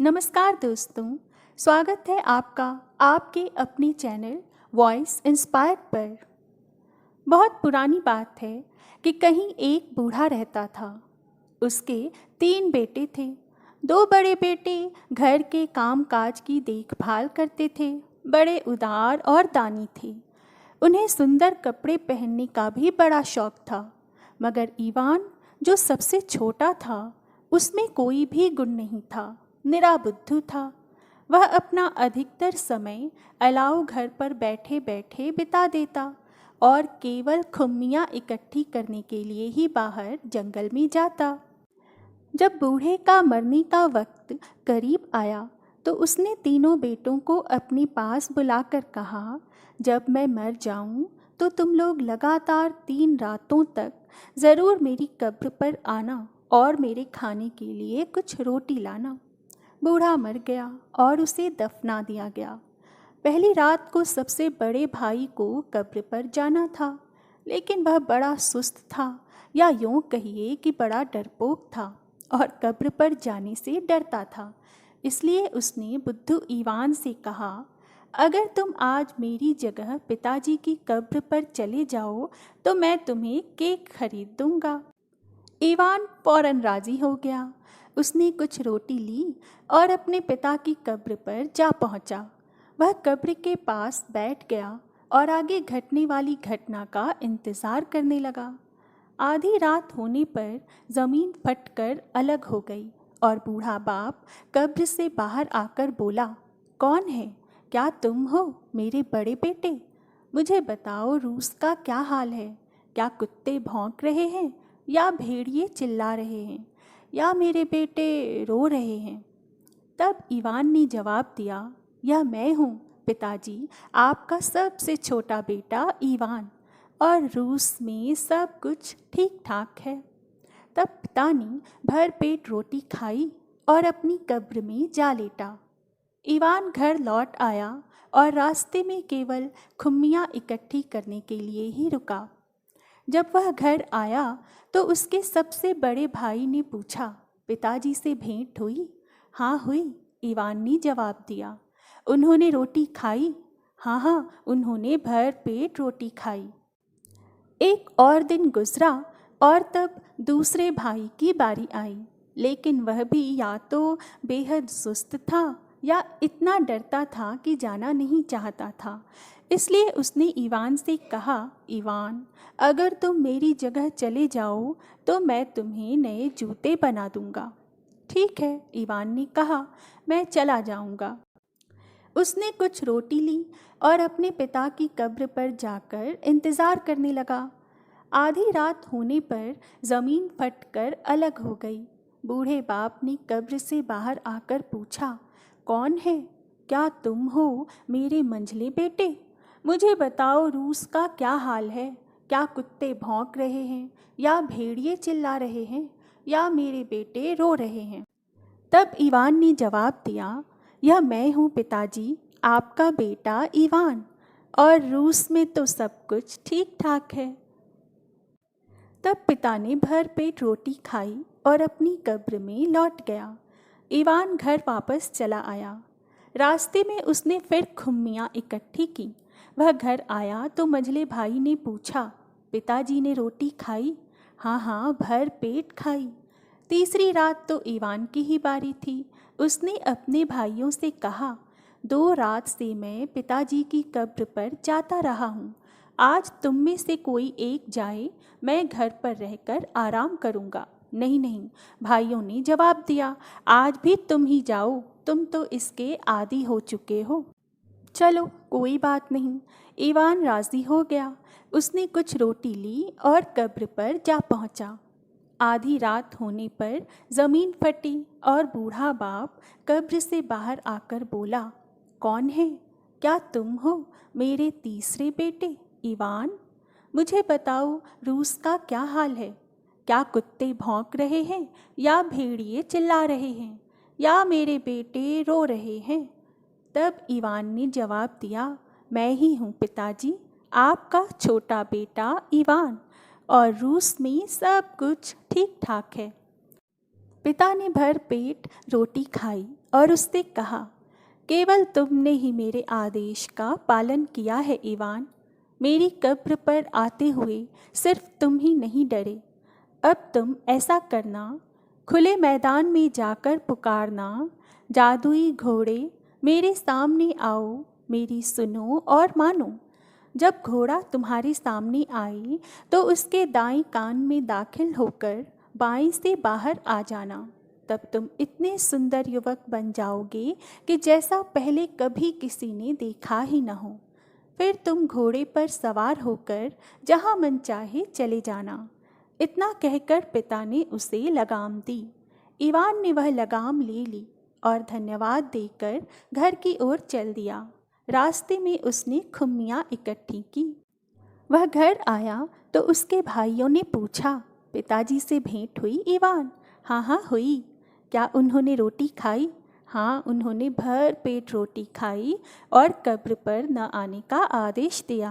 नमस्कार दोस्तों, स्वागत है आपका आपके अपने चैनल वॉइस इंस्पायर पर। बहुत पुरानी बात है कि कहीं एक बूढ़ा रहता था। उसके 3 बेटे थे। 2 बड़े बेटे घर के कामकाज की देखभाल करते थे, बड़े उदार और दानी थे। उन्हें सुंदर कपड़े पहनने का भी बड़ा शौक था। मगर ईवान, जो सबसे छोटा था, उसमें कोई भी गुण नहीं था, निरा बुद्धू था। वह अपना अधिकतर समय अलाव घर पर बैठे बैठे बिता देता और केवल खुम्मियाँ इकट्ठी करने के लिए ही बाहर जंगल में जाता। जब बूढ़े का मरने का वक्त करीब आया तो उसने तीनों बेटों को अपने पास बुलाकर कहा, जब मैं मर जाऊं तो तुम लोग लगातार 3 रातों तक ज़रूर मेरी कब्र पर आना और मेरे खाने के लिए कुछ रोटी लाना। बूढ़ा मर गया और उसे दफना दिया गया। पहली रात को सबसे बड़े भाई को कब्र पर जाना था, लेकिन वह बड़ा सुस्त था, या यूँ कहिए कि बड़ा डरपोक था और कब्र पर जाने से डरता था। इसलिए उसने बुद्धू ईवान से कहा, अगर तुम आज मेरी जगह पिताजी की कब्र पर चले जाओ तो मैं तुम्हें केक खरीद दूंगा। ईवान फौरन राजी हो गया। उसने कुछ रोटी ली और अपने पिता की कब्र पर जा पहुंचा। वह कब्र के पास बैठ गया और आगे घटने वाली घटना का इंतज़ार करने लगा। आधी रात होने पर ज़मीन फटकर अलग हो गई और बूढ़ा बाप कब्र से बाहर आकर बोला, कौन है? क्या तुम हो मेरे बड़े बेटे? मुझे बताओ, रूस का क्या हाल है? क्या कुत्ते भौंक रहे हैं, या भेड़िए चिल्ला रहे हैं, या मेरे बेटे रो रहे हैं? तब ईवान ने जवाब दिया, यह मैं हूँ पिताजी, आपका सबसे छोटा बेटा ईवान, और रूस में सब कुछ ठीक ठाक है। तब पिता ने भर पेट रोटी खाई और अपनी कब्र में जा लेटा। ईवान घर लौट आया और रास्ते में केवल खुम्मियाँ इकट्ठी करने के लिए ही रुका। जब वह घर आया तो उसके सबसे बड़े भाई ने पूछा, पिताजी से भेंट हुई? हाँ हुई, ईवान ने जवाब दिया। उन्होंने रोटी खाई? हाँ, उन्होंने भर पेट रोटी खाई। एक और दिन गुजरा और तब दूसरे भाई की बारी आई, लेकिन वह भी या तो बेहद सुस्त था या इतना डरता था कि जाना नहीं चाहता था। इसलिए उसने ईवान से कहा, ईवान, अगर तुम मेरी जगह चले जाओ तो मैं तुम्हें नए जूते बना दूंगा। ठीक है, ईवान ने कहा, मैं चला जाऊंगा। उसने कुछ रोटी ली और अपने पिता की कब्र पर जाकर इंतज़ार करने लगा। आधी रात होने पर ज़मीन फटकर अलग हो गई। बूढ़े बाप ने कब्र से बाहर आकर पूछा, कौन है? क्या तुम हो मेरे मंझले बेटे? मुझे बताओ, रूस का क्या हाल है? क्या कुत्ते भौंक रहे हैं, या भेड़िए चिल्ला रहे हैं, या मेरे बेटे रो रहे हैं? तब ईवान ने जवाब दिया, यह मैं हूँ पिताजी, आपका बेटा ईवान, और रूस में तो सब कुछ ठीक ठाक है। तब पिता ने भर पेट रोटी खाई और अपनी कब्र में लौट गया। ईवान घर वापस चला आया। रास्ते में उसने फिर खुम्मियाँ इकट्ठी की। वह घर आया तो मंझले भाई ने पूछा, पिताजी ने रोटी खाई? हाँ, भर पेट खाई। तीसरी रात तो ईवान की ही बारी थी। उसने अपने भाइयों से कहा, 2 रात से मैं पिताजी की कब्र पर जाता रहा हूँ। आज तुम में से कोई एक जाए, मैं घर पर रहकर आराम करूँगा। नहीं, भाइयों ने जवाब दिया, आज भी तुम ही जाओ, तुम तो इसके आदी हो चुके हो। चलो, कोई बात नहीं। ईवान राज़ी हो गया। उसने कुछ रोटी ली और कब्र पर जा पहुँचा। आधी रात होने पर ज़मीन फटी और बूढ़ा बाप कब्र से बाहर आकर बोला, कौन है? क्या तुम हो मेरे तीसरे बेटे ईवान? मुझे बताओ, रूस का क्या हाल है? क्या कुत्ते भौंक रहे हैं, या भेड़िए चिल्ला रहे हैं, या मेरे बेटे रो रहे हैं? तब ईवान ने जवाब दिया, मैं ही हूँ पिताजी, आपका छोटा बेटा ईवान, और रूस में सब कुछ ठीक ठाक है। पिता ने भर पेट रोटी खाई और उससे कहा, केवल तुमने ही मेरे आदेश का पालन किया है ईवान। मेरी कब्र पर आते हुए सिर्फ तुम ही नहीं डरे। अब तुम ऐसा करना, खुले मैदान में जाकर पुकारना, जादुई घोड़े मेरे सामने आओ, मेरी सुनो और मानो। जब घोड़ा तुम्हारे सामने आए तो उसके दाएं कान में दाखिल होकर बाएं से बाहर आ जाना। तब तुम इतने सुंदर युवक बन जाओगे कि जैसा पहले कभी किसी ने देखा ही न हो। फिर तुम घोड़े पर सवार होकर जहाँ मन चाहे चले जाना। इतना कहकर पिता ने उसे लगाम दी। ईवान ने वह लगाम ले ली और धन्यवाद देकर घर की ओर चल दिया। रास्ते में उसने खुम्मियाँ इकट्ठी की। वह घर आया तो उसके भाइयों ने पूछा, पिताजी से भेंट हुई ईवान? हाँ हाँ हुई। क्या उन्होंने रोटी खाई? हाँ, उन्होंने भर पेट रोटी खाई और कब्र पर न आने का आदेश दिया।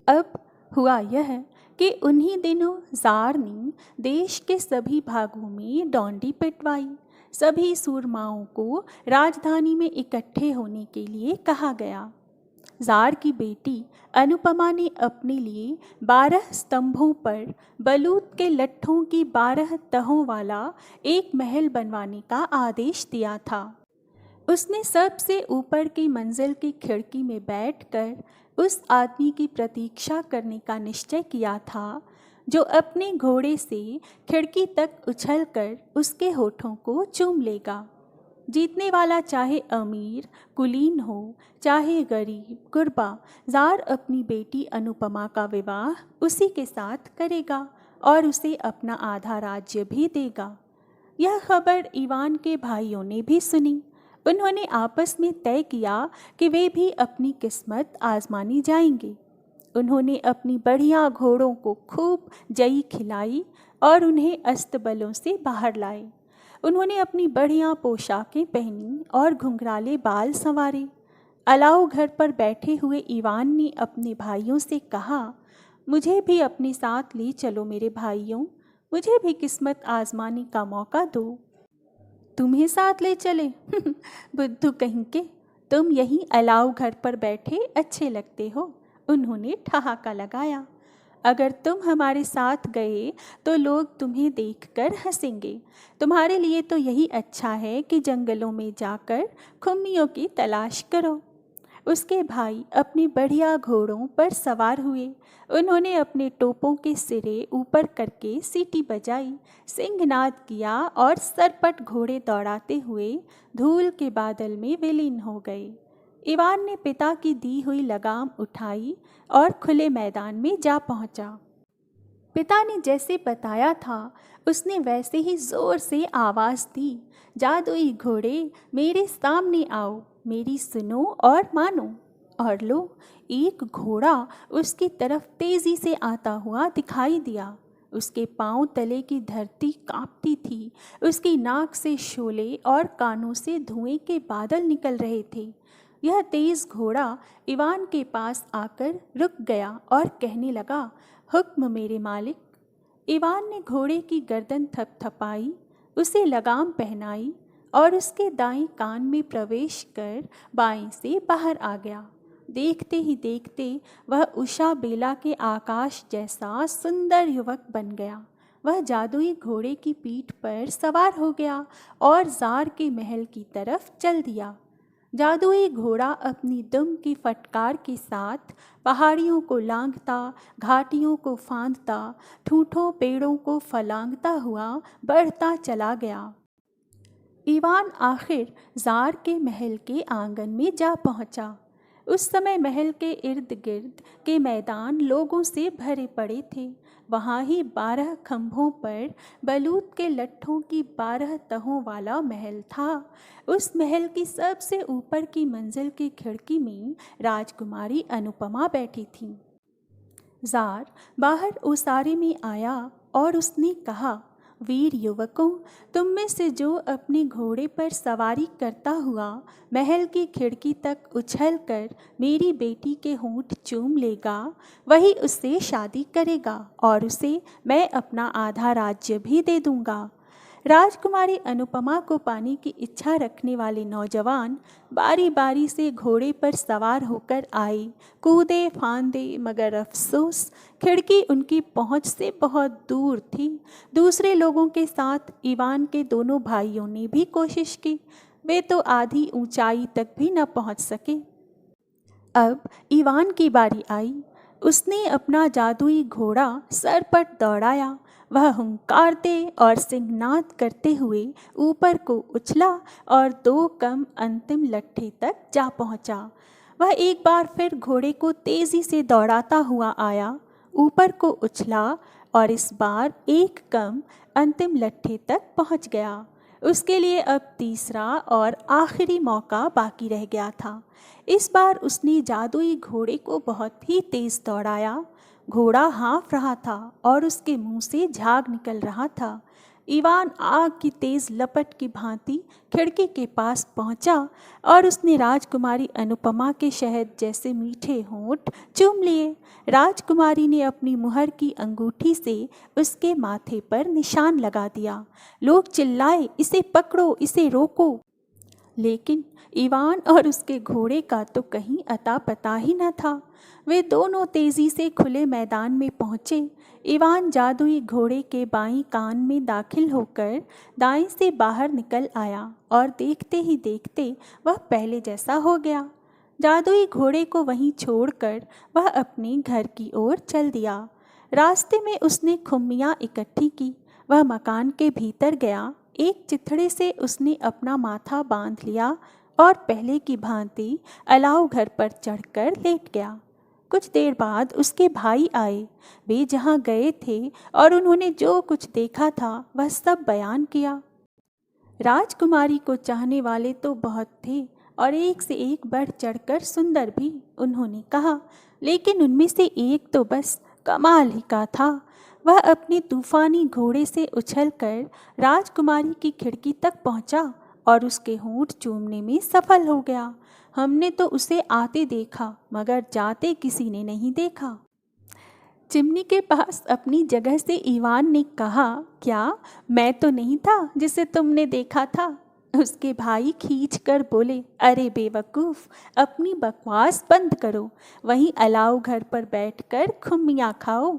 अब हुआ यह कि उन्हीं दिनों ज़ार ने देश के सभी भागों में डोंडी पिटवाई। सभी सूरमाओं को राजधानी में इकट्ठे होने के लिए कहा गया। ज़ार की बेटी अनुपमा ने अपने लिए 12 स्तंभों पर बलूत के लट्ठों की 12 तहों वाला एक महल बनवाने का आदेश दिया था। उसने सबसे ऊपर की मंजिल की खिड़की में बैठकर उस आदमी की प्रतीक्षा करने का निश्चय किया था जो अपने घोड़े से खिड़की तक उछलकर उसके होठों को चूम लेगा। जीतने वाला चाहे अमीर कुलीन हो, चाहे गरीब गुरबा, ज़ार अपनी बेटी अनुपमा का विवाह उसी के साथ करेगा और उसे अपना आधा राज्य भी देगा। यह खबर ईवान के भाइयों ने भी सुनी। उन्होंने आपस में तय किया कि वे भी अपनी किस्मत आजमाने जाएंगे। उन्होंने अपनी बढ़िया घोड़ों को खूब जई खिलाई और उन्हें अस्तबलों से बाहर लाए। उन्होंने अपनी बढ़िया पोशाकें पहनी और घुंघराले बाल संवारे। अलाव घर पर बैठे हुए ईवान ने अपने भाइयों से कहा, मुझे भी अपने साथ ले चलो मेरे भाइयों, मुझे भी किस्मत आजमाने का मौका दो। तुम्हें साथ ले चले? बुद्धू कहीं के, तुम यहीं अलाव घर पर बैठे अच्छे लगते हो। उन्होंने ठहाका लगाया। अगर तुम हमारे साथ गए तो लोग तुम्हें देखकर हंसेंगे। तुम्हारे लिए तो यही अच्छा है कि जंगलों में जाकर खुम्मियों की तलाश करो। उसके भाई अपने बढ़िया घोड़ों पर सवार हुए। उन्होंने अपने टोपों के सिरे ऊपर करके सीटी बजाई, सिंहनाद किया और सरपट घोड़े दौड़ाते हुए धूल के बादल में विलीन हो गए। ईवान ने पिता की दी हुई लगाम उठाई और खुले मैदान में जा पहुंचा। पिता ने जैसे बताया था उसने वैसे ही जोर से आवाज़ दी, जादुई घोड़े मेरे सामने आओ, मेरी सुनो और मानो। और लो, एक घोड़ा उसकी तरफ तेजी से आता हुआ दिखाई दिया। उसके पांव तले की धरती कांपती थी। उसकी नाक से शोले और कानों से धुएं के बादल निकल रहे थे। यह तेज घोड़ा ईवान के पास आकर रुक गया और कहने लगा, हुक्म मेरे मालिक। ईवान ने घोड़े की गर्दन थपथपाई, उसे लगाम पहनाई और उसके दाएं कान में प्रवेश कर बाएं से बाहर आ गया। देखते ही देखते वह उषा बेला के आकाश जैसा सुंदर युवक बन गया। वह जादुई घोड़े की पीठ पर सवार हो गया और ज़ार के महल की तरफ चल दिया। जादुई घोड़ा अपनी दुम की फटकार के साथ पहाड़ियों को लांघता, घाटियों को फांदता, ठूठों पेड़ों को फलांगता हुआ बढ़ता चला गया। ईवान आखिर ज़ार के महल के आंगन में जा पहुंचा। उस समय महल के इर्द गिर्द के मैदान लोगों से भरे पड़े थे। वहाँ ही 12 खंभों पर बलूत के लट्ठों की 12 तहों वाला महल था। उस महल की सबसे ऊपर की मंजिल की खिड़की में राजकुमारी अनुपमा बैठी थी। ज़ार बाहर ओसारे में आया और उसने कहा, वीर युवकों, तुम में से जो अपने घोड़े पर सवारी करता हुआ महल की खिड़की तक उछलकर मेरी बेटी के होंठ चूम लेगा, वही उससे शादी करेगा और उसे मैं अपना आधा राज्य भी दे दूंगा। राजकुमारी अनुपमा को पाने की इच्छा रखने वाले नौजवान बारी बारी से घोड़े पर सवार होकर आए, कूदे फांदे, मगर अफसोस खिड़की उनकी पहुंच से बहुत दूर थी। दूसरे लोगों के साथ इवान के दोनों भाइयों ने भी कोशिश की, वे तो आधी ऊंचाई तक भी न पहुंच सके। अब इवान की बारी आई। उसने अपना जादुई घोड़ा सर पर दौड़ाया। वह हुंकारते और सिंहनाद करते हुए ऊपर को उछला और 2 कम अंतिम लट्ठे तक जा पहुंचा। वह एक बार फिर घोड़े को तेजी से दौड़ाता हुआ आया, ऊपर को उछला और इस बार 1 कम अंतिम लट्ठे तक पहुंच गया। उसके लिए अब तीसरा और आखिरी मौका बाकी रह गया था। इस बार उसने जादुई घोड़े को बहुत ही तेज दौड़ाया। घोड़ा हाँफ रहा था और उसके मुंह से झाग निकल रहा था। इवान आग की तेज लपट की भांति खिड़की के पास पहुंचा और उसने राजकुमारी अनुपमा के शहद जैसे मीठे होंठ चूम लिए। राजकुमारी ने अपनी मुहर की अंगूठी से उसके माथे पर निशान लगा दिया। लोग चिल्लाए, इसे पकड़ो, इसे रोको। लेकिन इवान और उसके घोड़े का तो कहीं अता पता ही न था। वे दोनों तेजी से खुले मैदान में पहुँचे। इवान जादुई घोड़े के बाईं कान में दाखिल होकर दाएं से बाहर निकल आया और देखते ही देखते वह पहले जैसा हो गया। जादुई घोड़े को वहीं छोड़कर वह अपने घर की ओर चल दिया। रास्ते में उसने खुम्मियाँ इकट्ठी की। वह मकान के भीतर गया। एक चिथड़े से उसने अपना माथा बांध लिया और पहले की भांति अलाव घर पर चढ़कर लेट गया। कुछ देर बाद उसके भाई आए। वे जहाँ गए थे और उन्होंने जो कुछ देखा था वह सब बयान किया। राजकुमारी को चाहने वाले तो बहुत थे और एक से एक बढ़ चढ़कर सुंदर भी, उन्होंने कहा, लेकिन उनमें से एक तो बस कमाल ही का था। वह अपने तूफानी घोड़े से उछलकर राजकुमारी की खिड़की तक पहुंचा और उसके होंठ चूमने में सफल हो गया। हमने तो उसे आते देखा मगर जाते किसी ने नहीं देखा। चिमनी के पास अपनी जगह से इवान ने कहा, क्या मैं तो नहीं था जिसे तुमने देखा था? उसके भाई खींच कर बोले, अरे बेवकूफ़, अपनी बकवास बंद करो, वहीं अलाव घर पर बैठकर खुम्मियाँ खाओ।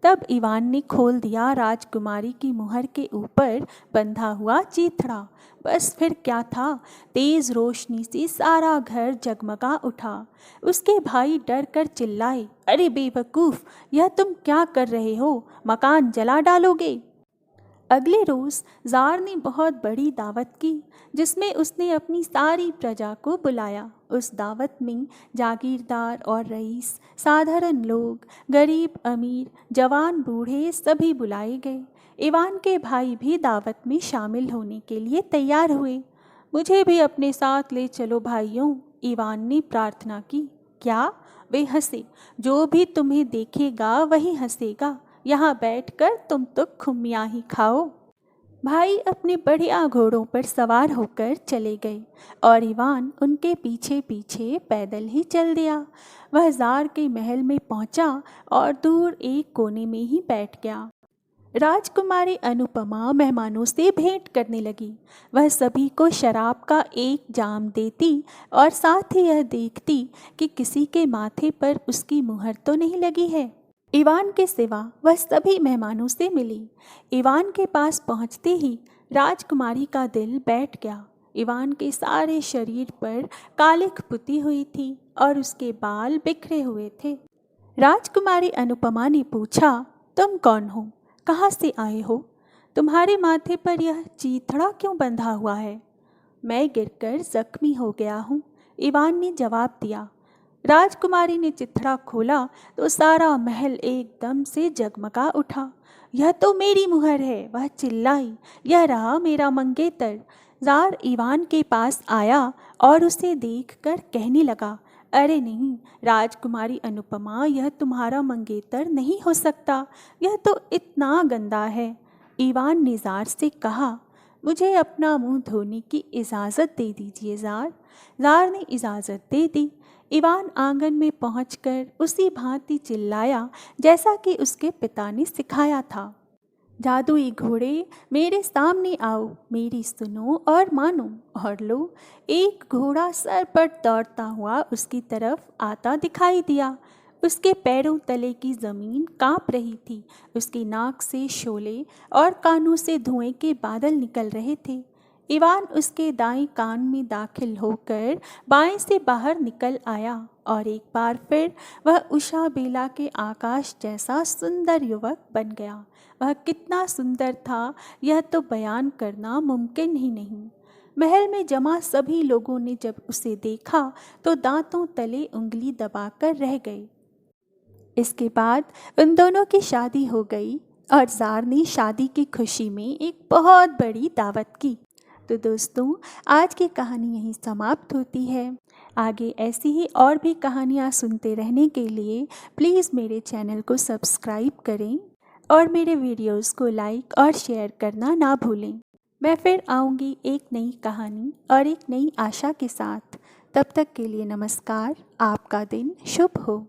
तब इवान ने खोल दिया राजकुमारी की मुहर के ऊपर बंधा हुआ चीथड़ा। बस फिर क्या था, तेज रोशनी से सारा घर जगमगा उठा। उसके भाई डर कर चिल्लाए, अरे बेवकूफ़, यह तुम क्या कर रहे हो? मकान जला डालोगे। अगले रोज़ ज़ार ने बहुत बड़ी दावत की जिसमें उसने अपनी सारी प्रजा को बुलाया। उस दावत में जागीरदार और रईस, साधारण लोग, गरीब अमीर, जवान बूढ़े सभी बुलाए गए। इवान के भाई भी दावत में शामिल होने के लिए तैयार हुए। मुझे भी अपने साथ ले चलो भाइयों, इवान ने प्रार्थना की। क्या? वे हंसे। जो भी तुम्हें देखेगा वही हंसेगा। यहाँ बैठकर तुम तो खुम्मियाँ ही खाओ। भाई अपने बढ़िया घोड़ों पर सवार होकर चले गए और इवान उनके पीछे पीछे पैदल ही चल दिया। वह ज़ार के महल में पहुंचा और दूर एक कोने में ही बैठ गया। राजकुमारी अनुपमा मेहमानों से भेंट करने लगी। वह सभी को शराब का एक जाम देती और साथ ही यह देखती कि किसी के माथे पर उसकी मुहर तो नहीं लगी है। इवान के सिवा वह सभी मेहमानों से मिली। इवान के पास पहुंचते ही राजकुमारी का दिल बैठ गया। इवान के सारे शरीर पर कालिख पुती हुई थी और उसके बाल बिखरे हुए थे। राजकुमारी अनुपमा ने पूछा, तुम कौन हो? कहाँ से आए हो? तुम्हारे माथे पर यह चीथड़ा क्यों बंधा हुआ है? मैं गिरकर जख्मी हो गया हूँ, इवान ने जवाब दिया। राजकुमारी ने चिथड़ा खोला तो सारा महल एकदम से जगमगा उठा। यह तो मेरी मुहर है, वह चिल्लाई। यह रहा मेरा मंगेतर। ज़ार इवान के पास आया और उसे देखकर कहने लगा, अरे नहीं राजकुमारी अनुपमा, यह तुम्हारा मंगेतर नहीं हो सकता, यह तो इतना गंदा है। इवान ने ज़ार से कहा, मुझे अपना मुंह धोने की इजाज़त दे दीजिए ज़ार। ज़ार ने इजाज़त दे दी। इवान आंगन में पहुंचकर उसी भांति चिल्लाया जैसा कि उसके पिता ने सिखाया था। जादुई घोड़े मेरे सामने आओ, मेरी सुनो और मानो। और लो, एक घोड़ा सर पर दौड़ता हुआ उसकी तरफ आता दिखाई दिया। उसके पैरों तले की जमीन कांप रही थी। उसकी नाक से शोले और कानों से धुएं के बादल निकल रहे थे। इवान उसके दाएं कान में दाखिल होकर बाएं से बाहर निकल आया और एक बार फिर वह उषा बेला के आकाश जैसा सुंदर युवक बन गया। वह कितना सुंदर था, यह तो बयान करना मुमकिन ही नहीं। महल में जमा सभी लोगों ने जब उसे देखा तो दांतों तले उंगली दबाकर रह गए। इसके बाद उन दोनों की शादी हो गई और ज़ार ने शादी की खुशी में एक बहुत बड़ी दावत की। तो दोस्तों, आज की कहानी यहीं समाप्त होती है। आगे ऐसी ही और भी कहानियाँ सुनते रहने के लिए प्लीज़ मेरे चैनल को सब्सक्राइब करें और मेरे वीडियोस को लाइक और शेयर करना ना भूलें। मैं फिर आऊँगी एक नई कहानी और एक नई आशा के साथ। तब तक के लिए नमस्कार। आपका दिन शुभ हो।